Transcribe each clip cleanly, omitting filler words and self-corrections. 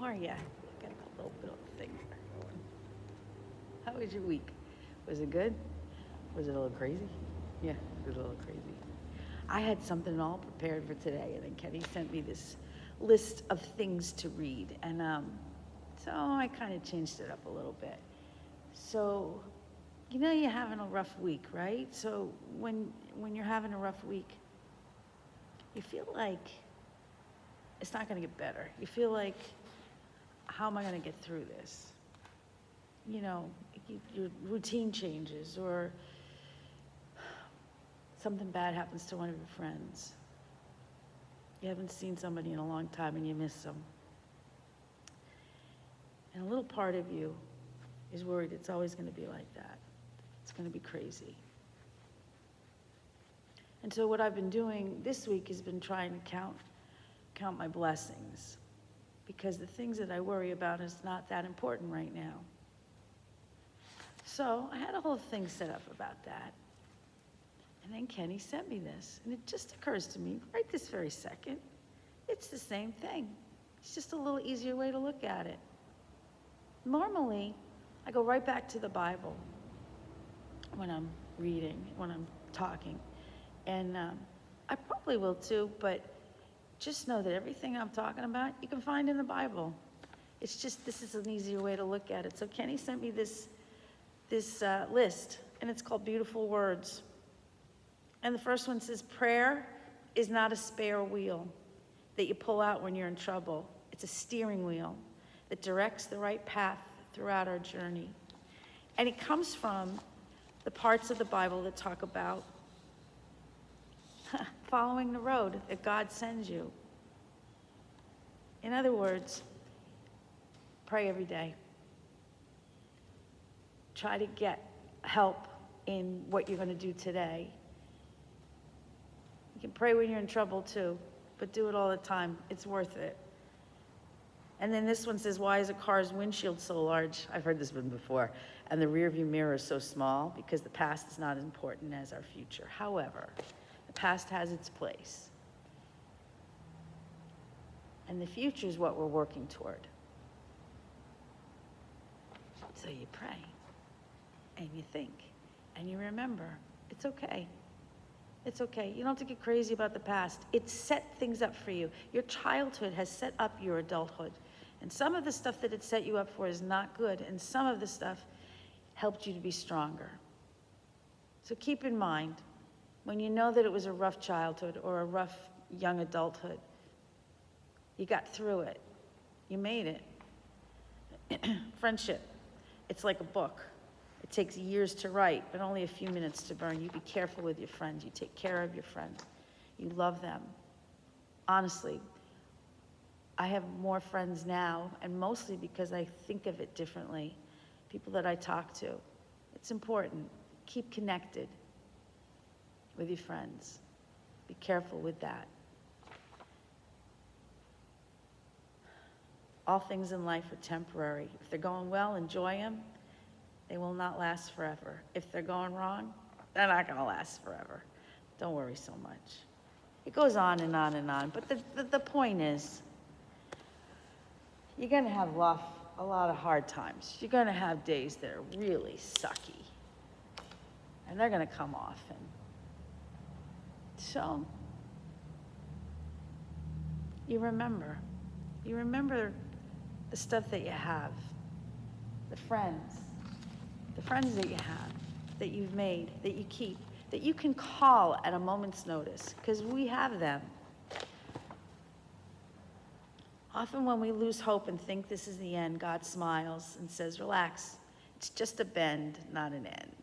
how are you? Got a little bit of thing. How was your week? Was it good? Was it a little crazy? Yeah, it was a little crazy. I had something all prepared for today, and then Kenny sent me this list of things to read, and so I kind of changed it up a little bit. So, you know, you're having a rough week, right? So when you're having a rough week, you feel like it's not going to get better. You feel like, how am I going to get through this? You know, your routine changes, or something bad happens to one of your friends. You haven't seen somebody in a long time and you miss them. And a little part of you is worried it's always going to be like that. It's going to be crazy. And so what I've been doing this week has been trying to count my blessings, because the things that I worry about is not that important right now. So I had a whole thing set up about that. And then Kenny sent me this, and it just occurs to me right this very second, it's the same thing. It's just a little easier way to look at it. Normally, I go right back to the Bible when I'm reading, when I'm talking. And I probably will too, but just know that everything I'm talking about, you can find in the Bible. It's just, this is an easier way to look at it. So Kenny sent me this list, and it's called Beautiful Words. And the first one says, prayer is not a spare wheel that you pull out when you're in trouble. It's a steering wheel that directs the right path throughout our journey. And it comes from the parts of the Bible that talk about following the road that God sends you. In other words, pray every day. Try to get help in what you're going to do today. You can pray when you're in trouble too, but do it all the time. It's worth it. And then this one says, why is a car's windshield so large? I've heard this one before. And the rearview mirror is so small, because the past is not as important as our future. However, the past has its place. And the future is what we're working toward. So you pray, and you think, and you remember, it's okay. It's okay. You don't have to get crazy about the past. It set things up for you. Your childhood has set up your adulthood. And some of the stuff that it set you up for is not good, and some of the stuff helped you to be stronger. So keep in mind, when you know that it was a rough childhood or a rough young adulthood, you got through it. You made it. Friendship, it's like a book. It takes years to write, but only a few minutes to burn. You be careful with your friends. You take care of your friends. You love them. Honestly, I have more friends now, and mostly because I think of it differently. People that I talk to. It's important. Keep connected with your friends. Be careful with that. All things in life are temporary. If they're going well, enjoy them. They will not last forever. If they're going wrong, they're not going to last forever. Don't worry so much. It goes on and on and on. But the point is, you're going to have a lot of hard times. You're going to have days that are really sucky. And they're going to come off. And so, you remember the stuff that you have, the friends that you have, that you've made, that you keep, that you can call at a moment's notice, because we have them. Often when we lose hope and think this is the end, God smiles and says, relax, it's just a bend, not an end.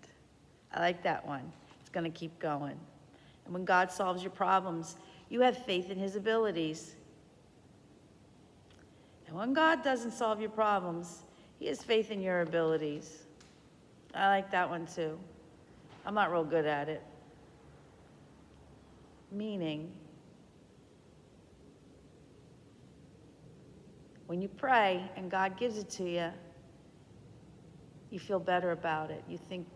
I like that one. It's going to keep going. And when God solves your problems, you have faith in his abilities. And when God doesn't solve your problems, he has faith in your abilities. I like that one too. I'm not real good at it. Meaning, when you pray and God gives it to you, you feel better about it. You think,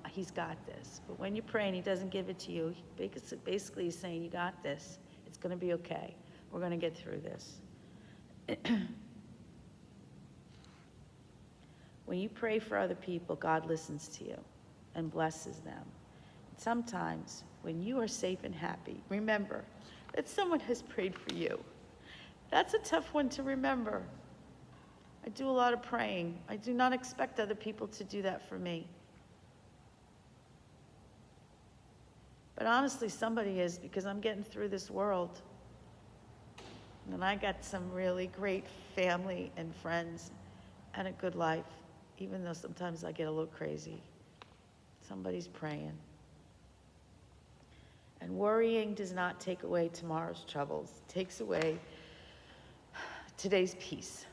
he's got this. But when you pray and he doesn't give it to you, basically he's saying, you got this. It's going to be okay. We're going to get through this. When you pray for other people, God listens to you and blesses them. Sometimes, when you are safe and happy, remember that someone has prayed for you. That's a tough one to remember. I do a lot of praying. I do not expect other people to do that for me. But honestly, somebody is, because I'm getting through this world. And I got some really great family and friends and a good life, even though sometimes I get a little crazy. Somebody's praying. And worrying does not take away tomorrow's troubles. It takes away today's peace.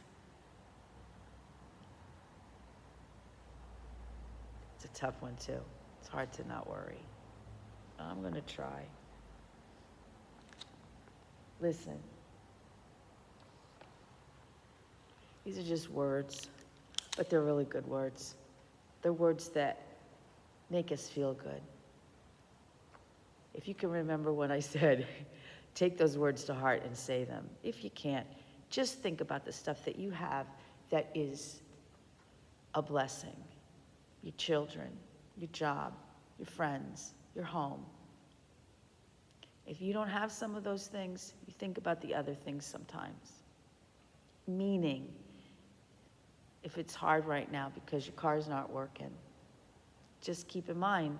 It's a tough one too. It's hard to not worry. I'm going to try. Listen. These are just words, but they're really good words. They're words that make us feel good. If you can remember when I said, take those words to heart and say them. If you can't, just think about the stuff that you have that is a blessing. Your children, your job, your friends, your home. If you don't have some of those things, you think about the other things sometimes. Meaning, if it's hard right now because your car's not working, just keep in mind,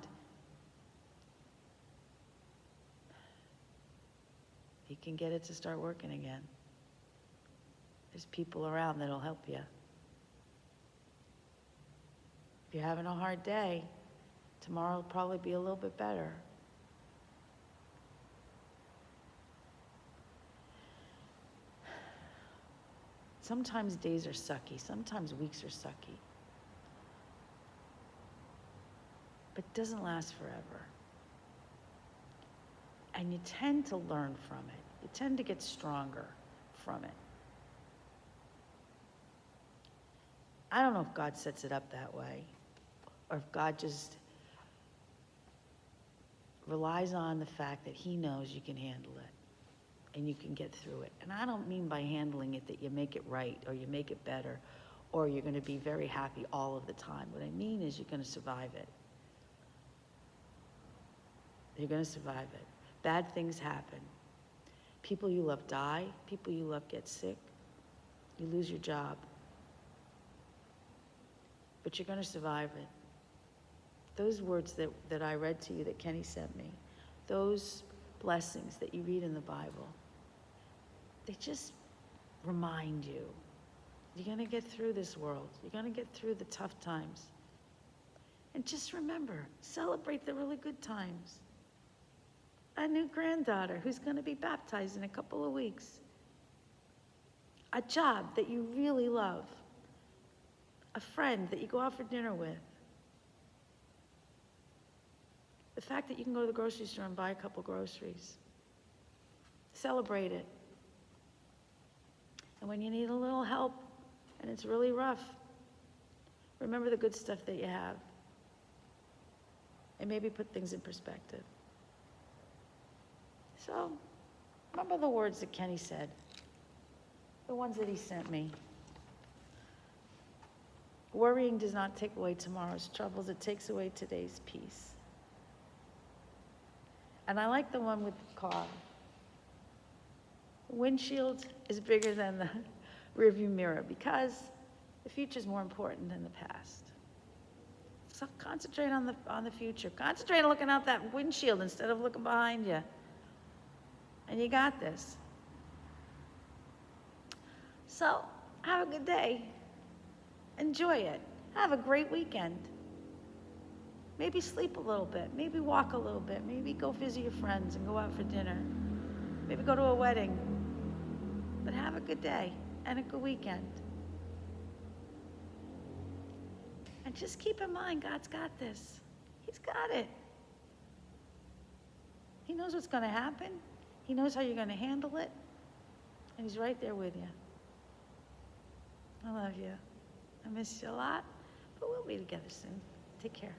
you can get it to start working again. There's people around that'll help you. If you're having a hard day, tomorrow will probably be a little bit better. Sometimes days are sucky, sometimes weeks are sucky. But it doesn't last forever. And you tend to learn from it. You tend to get stronger from it. I don't know if God sets it up that way, or if God just relies on the fact that he knows you can handle it and you can get through it. And I don't mean by handling it that you make it right or you make it better or you're going to be very happy all of the time. What I mean is you're going to survive it. You're going to survive it. Bad things happen. People you love die. People you love get sick. You lose your job. But you're going to survive it. Those words that I read to you that Kenny sent me, those blessings that you read in the Bible, they just remind you, you're going to get through this world. You're going to get through the tough times. And just remember, celebrate the really good times. A new granddaughter who's going to be baptized in a couple of weeks. A job that you really love. A friend that you go out for dinner with. The fact that you can go to the grocery store and buy a couple groceries. Celebrate it. And when you need a little help and it's really rough, remember the good stuff that you have. And maybe put things in perspective. So, remember the words that Kenny said. The ones that he sent me. Worrying does not take away tomorrow's troubles. It takes away today's peace. And I like the one with the car. The windshield is bigger than the rearview mirror because the future is more important than the past. So concentrate on the future. Concentrate on looking out that windshield instead of looking behind you. And you got this. So, have a good day. Enjoy it. Have a great weekend. Maybe sleep a little bit. Maybe walk a little bit. Maybe go visit your friends and go out for dinner. Maybe go to a wedding. But have a good day and a good weekend. And just keep in mind, God's got this. He's got it. He knows what's going to happen. He knows how you're going to handle it. And he's right there with you. I love you. I miss you a lot, but we'll be together soon. Take care.